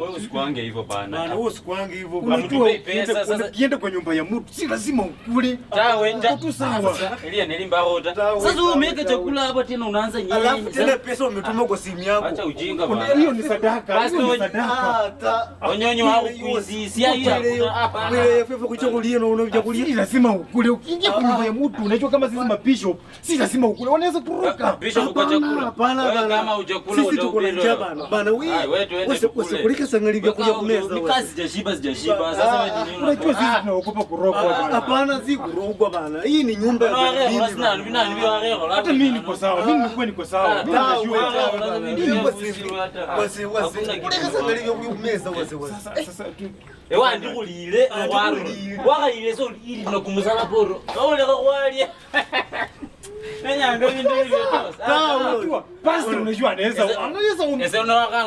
Wewe usikuange hivyo bana. Bana wewe usikuange hivyo bana. Unajua pesa sasa. Ukienda kwa nyumba ya mtu si lazima ukule. Tawe tu sawa. Elia nilimba rota. Sasa umeweka chakula hapa tena unaanza nyinyi. Alafu tena pesa umetuma kwa simu yako. Acha ujinga bana. Hiyo ni sadaka. Basi Sadaka. Onyonyo wao kuizi. Si hiyo hapa. Wewe fefe kuchagulia na unachagulia. Si lazima ukule. Ukiingia kwa nyumba ya mtu unajua kama sisi mabishop si lazima ukule. Wanaweza kuruka. Bishop kwa chakula. Hapana bana. Kama hujakula utaubira. Bana wewe. Usikulike sangali vya kuja kumeza. Ni kazi sijashiba. Sasa wewe nini? Unajua sisi tunaogopa kurogwa bana. Hapana si kurogwa bana. Hii ni nyumba ya hata mimi niko sawa. Mimi niko sawa. Mimi najua sasa ewa ndikulile wakalile so ili tunakumusala poro kaoleka kwali nanyanga ndivyo sawa. Pastor unajua anaweza unawaka